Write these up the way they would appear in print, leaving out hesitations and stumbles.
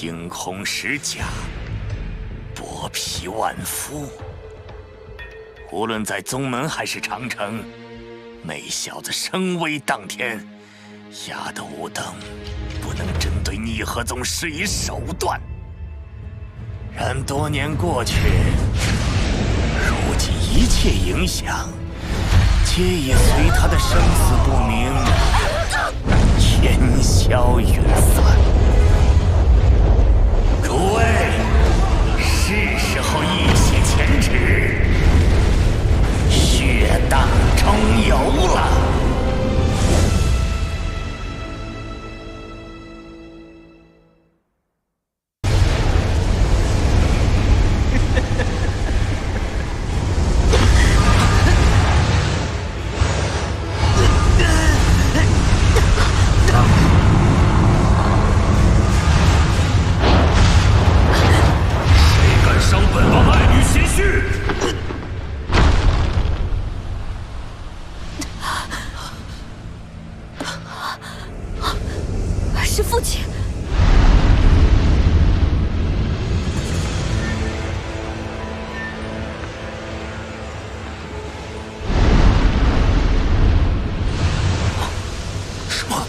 凭空石甲，剥皮万夫。无论在宗门还是长城，那小子声威荡天，压得吾等不能针对逆河宗施以手段。然多年过去，如今一切影响，皆已随他的生死不明烟消云散。诸位，是时候一洗前耻，血荡中游了。是父亲。什么？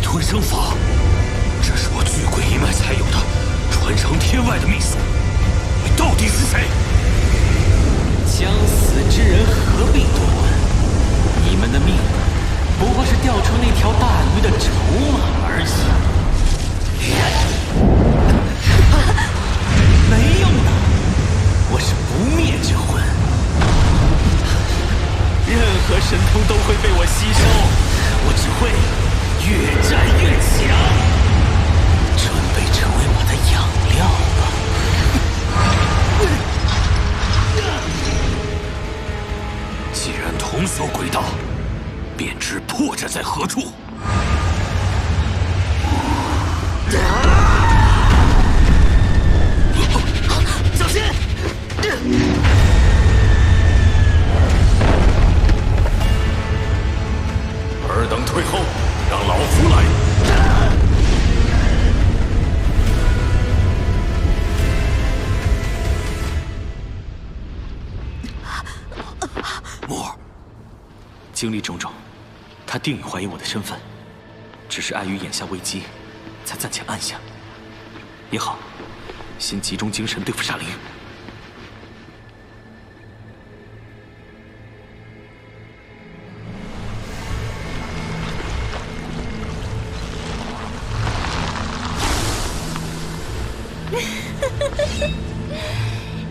吞生法，这是我巨鬼一脉才有的传承天外的秘术。你到底是谁？将死之人何必多问？你们的命不过是钓出那条大鱼的筹码而已。没用的，我是不灭之魂，任何神通都会被我吸收，我只会越战越强，准备成为我的养料吧。既然同所轨道，便知破绽在何处。小心！尔等退后，让老夫来。墨儿，经历种种，他定已怀疑我的身份，只是碍于眼下危机，才暂且按下。也好，先集中精神对付沙灵。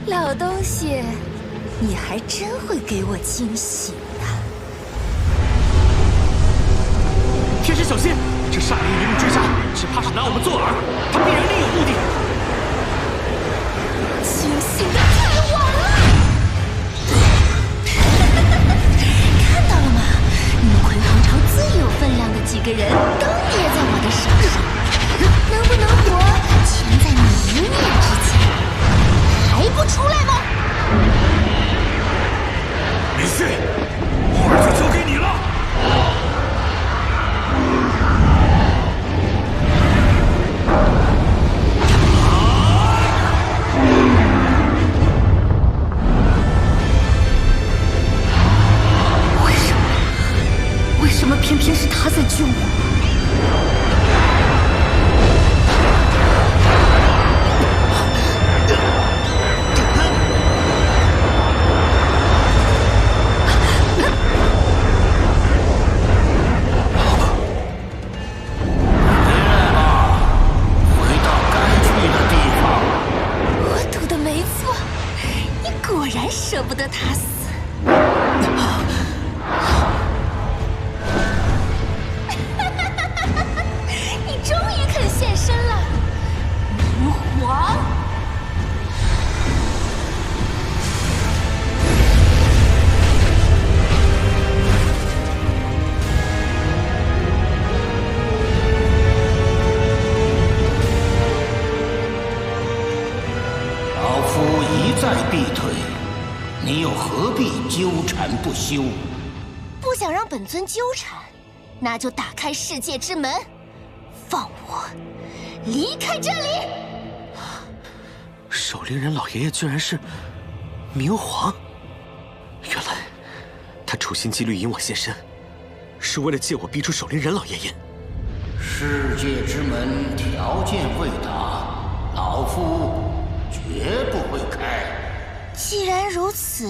老东西，你还真会给我惊喜呢！天神小心，这煞灵一路追杀，只怕是拿我们做饵，他必然另有目的。惊喜的太晚了！看到了吗？你们魁皇朝最有分量的几个人都捏在我的手上，能不能活，全在你一念之间。还不出来吗？李旭，墨儿就交给你了。为什么偏偏是他在救我？你又何必纠缠不休？不想让本尊纠缠，那就打开世界之门，放我离开这里。守灵人老爷爷居然是明皇，原来他处心积虑引我现身，是为了借我逼出守灵人老爷爷。世界之门条件未达，老夫绝不会开。既然如此，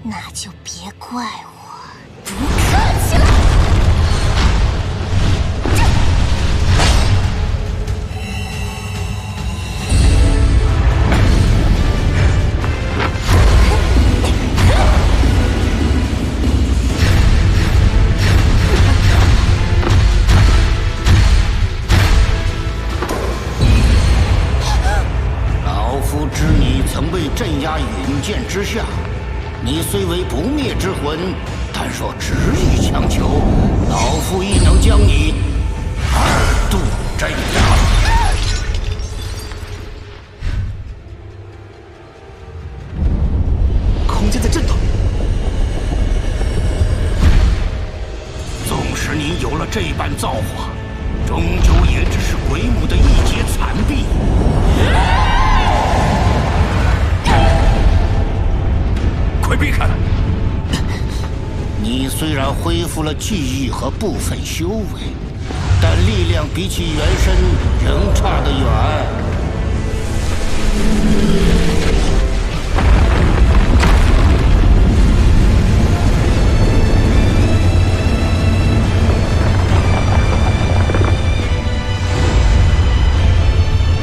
那就别怪我不客气了。镇压允剑之下，你虽为不灭之魂，但若执意强求，老夫亦能将你二度镇压。空间在震动。纵使你有了这般造化，终究也只是鬼母的一截残臂。快避开！你虽然恢复了记忆和部分修为，但力量比起原身仍差得远。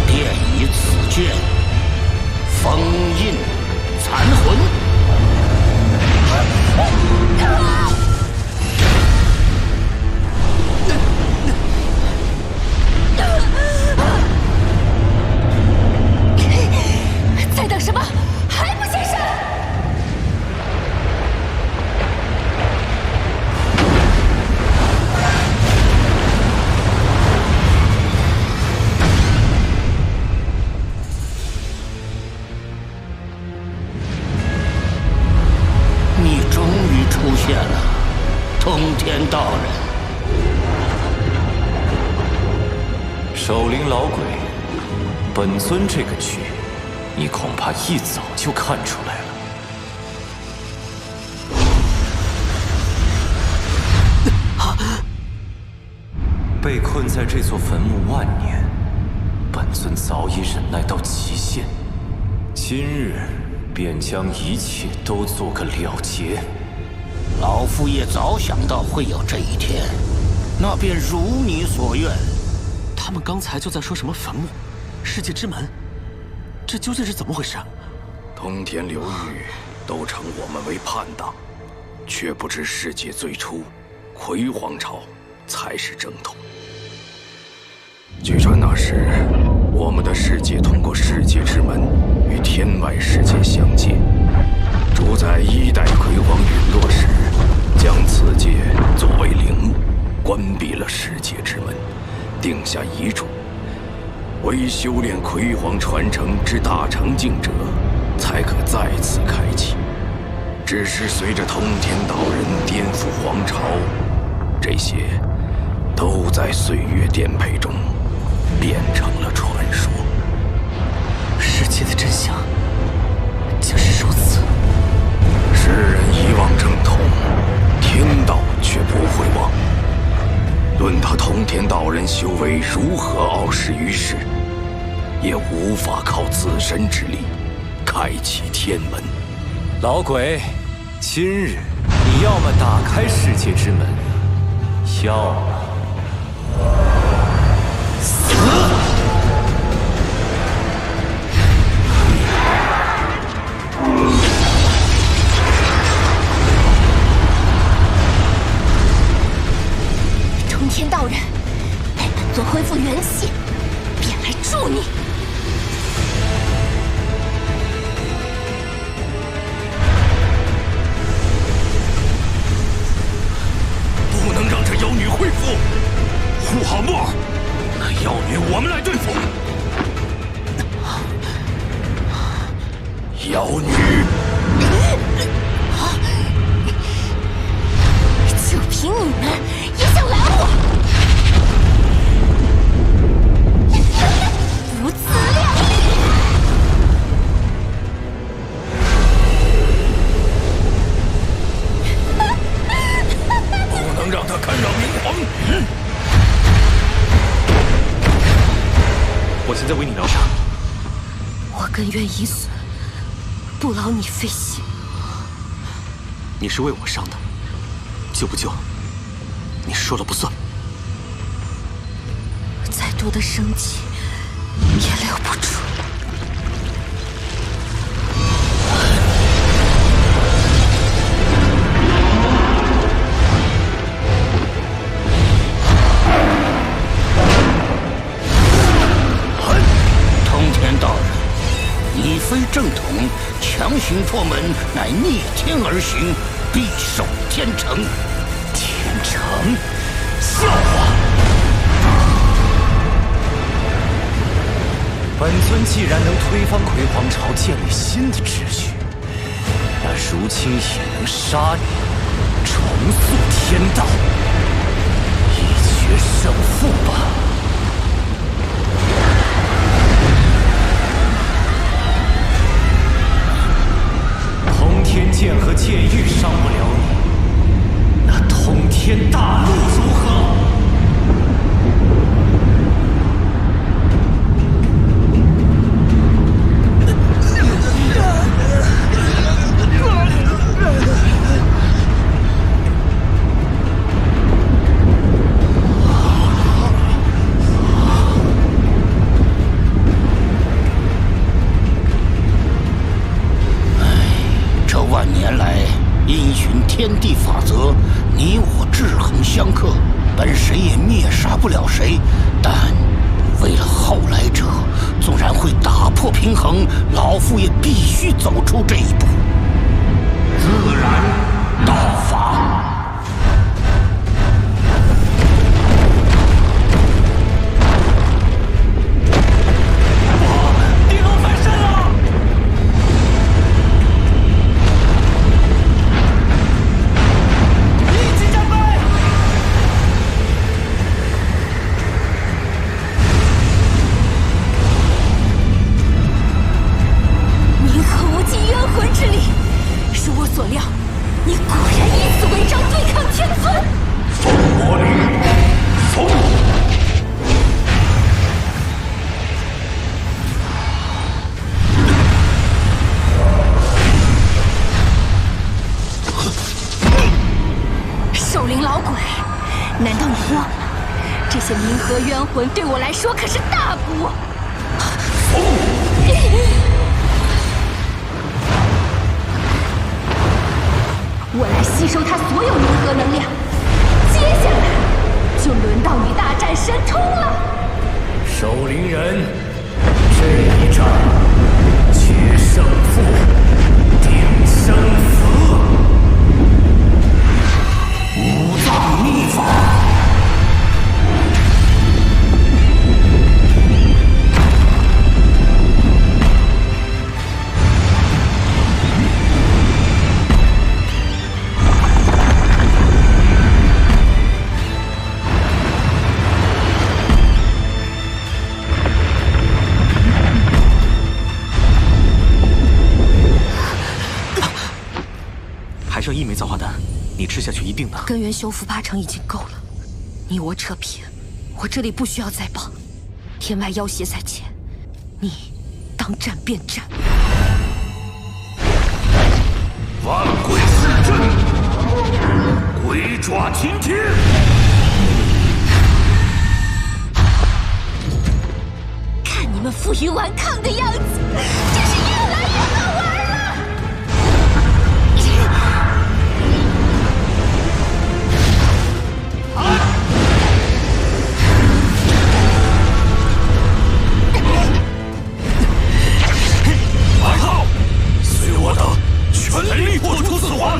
便以此剑封印残魂。在等什么？还不现身？你终于出现了，通天道人。守灵老鬼，本尊这个局，你恐怕一早就看出来了。被困在这座坟墓万年，本尊早已忍耐到极限，今日便将一切都做个了结。老夫也早想到会有这一天，那便如你所愿。他们刚才就在说什么坟墓、世界之门，这究竟是怎么回事？通天流域都称我们为叛党，却不知世界最初，魁皇朝才是正统。据传那时，我们的世界通过世界之门与天外世界相接。主宰一代魁皇陨落时，将此界作为陵墓，关闭了世界之门，定下遗嘱，唯修炼魁皇传承之大成境者，才可再次开启。只是随着通天道人颠覆皇朝，这些都在岁月颠沛中变成了传说。世界的真相竟是如此。世人遗忘正统，天道却不会忘。论他通天道人修为如何傲视于世，也无法靠自身之力开启天门。老鬼，今日你要么打开世界之门，要么死！通天道人，待本尊恢复元气，便来助你。不能让这妖女恢复，护好墨儿，那妖女我们来对付。妖女！我现在为你疗伤。我根源已损，不劳你费心。你是为我伤的，救不救，你说了不算。再多的生气也留不住。通天大人，你非正统，强行破门，乃逆天而行，必受天惩。天惩？笑话！本尊既然能推翻魁皇朝，建立新的秩序，那如今也能杀你，重塑天道，一决胜负吧。通天剑和剑域伤不了你，那通天大陆如何？天地法则，你我制衡相克，本谁也灭杀不了谁。但为了后来者，纵然会打破平衡，老夫也必须走出这一步。自然道法。魂对我来说可是大补。我来吸收他所有银河能量，接下来就轮到你大战神冲了。守灵人，这一战决胜负，定生死。五藏秘法。剩1枚造化丹，你吃下去一定能。根源修复8成已经够了，你我扯平，我这里不需要再报。天外要挟在前，你当战便战。万鬼弑阵，鬼爪擎天。看你们负隅顽抗的样子，真是越来越好玩了。白浩，随我的全力破除死环！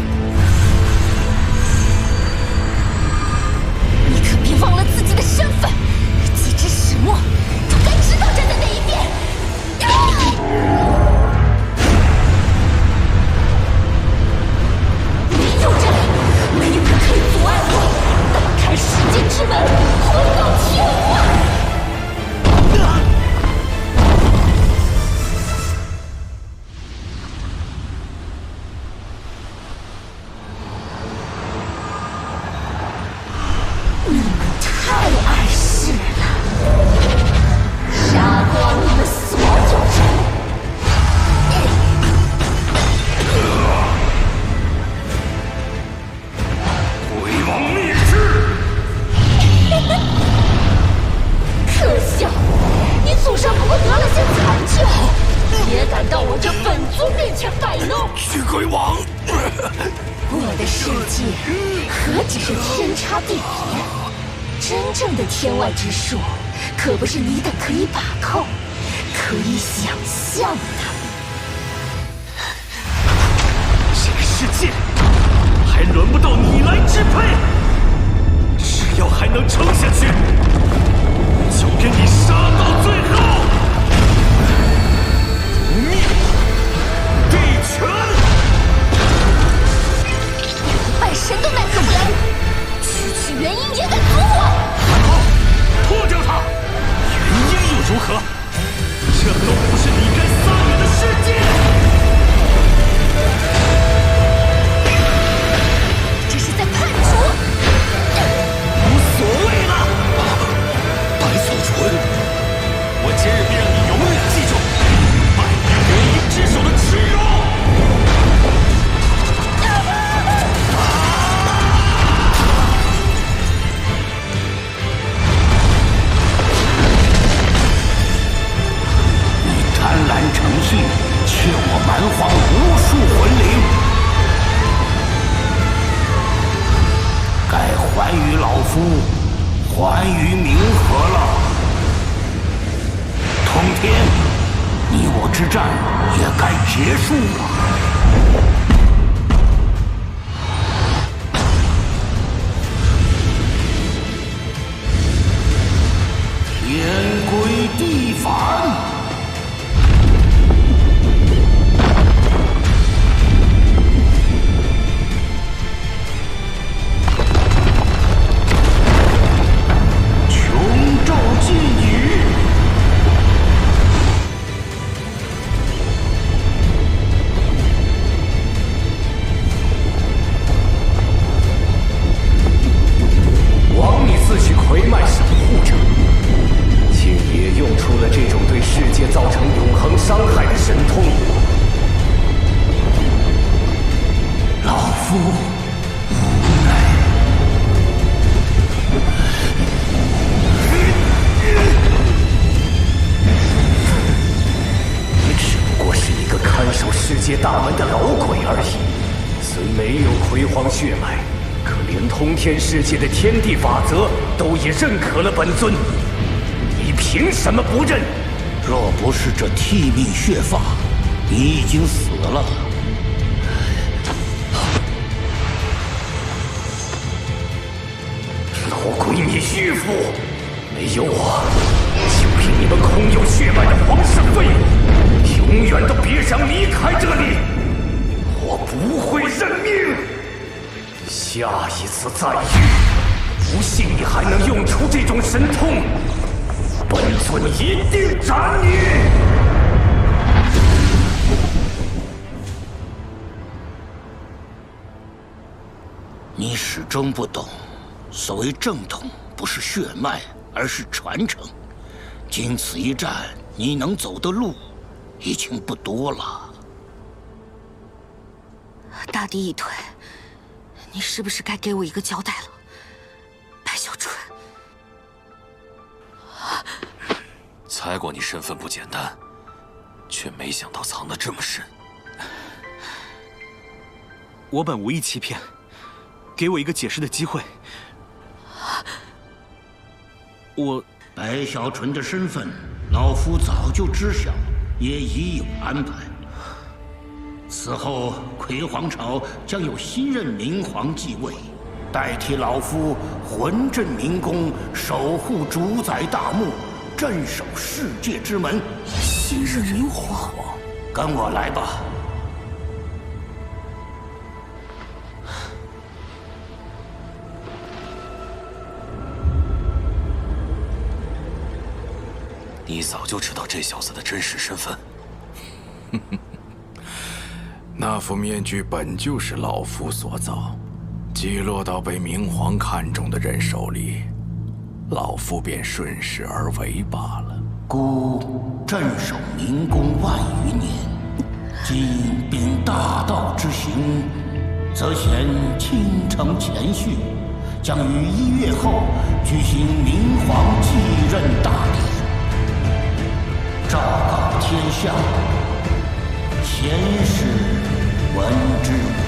你可别忘了自己的身份，既知始末，就该知道站在哪一边。鬼王！我的世界何止是天差地别，真正的天外之术，可不是你等可以把控、可以想象的。这个世界还轮不到你来支配，只要还能撑下去，就跟你杀到最后！灭地拳！半神都奈何不了你，区区元婴也敢阻我？还好，破掉他！元婴又如何？这都不是你该撒野的世界！这是在叛主！无所谓了。白素纯，我今日便让你永远记住败于元婴之手的耻辱！你贪婪成性，却我蛮荒无数魂灵，该还于老夫，还于冥河了。通天，你我之战也该结束了。天归地返。穹宙寄语。枉你自诩魁脉守护者，竟也用出了这种对世界造成永恒伤害的神通。老夫你只不过是一个看守世界大门的老鬼而已，虽没有魁皇血脉，可连通天世界的天地法则都已认可了本尊，你凭什么不认？若不是这替命血发，你已经死了。老鬼你虚父，没有我，就凭你们空有血脉的皇室废物，永远都别想离开这里！我不会认命！下一次再遇，不信你还能用出这种神通，本尊一定斩你！你始终不懂，所谓正统不是血脉，而是传承。经此一战，你能走的路已经不多了。大敌已退，你是不是该给我一个交代了，白小纯？猜过你身份不简单，却没想到藏得这么深。我本无意欺骗，给我一个解释的机会。我白小纯的身份，老夫早就知晓，也已有安排。此后，魁皇朝将有新任明皇继位，代替老夫魂镇明宫，守护主宰大墓，镇守世界之门。新任明皇，跟我来吧。你早就知道这小子的真实身份。那副面具本就是老夫所造，击落到被明皇看中的人手里，老夫便顺势而为罢了。孤镇守明宫万余年，今秉大道之行，则显倾城前序，将于1月后举行明皇继任大典，昭告天下，前世闻之。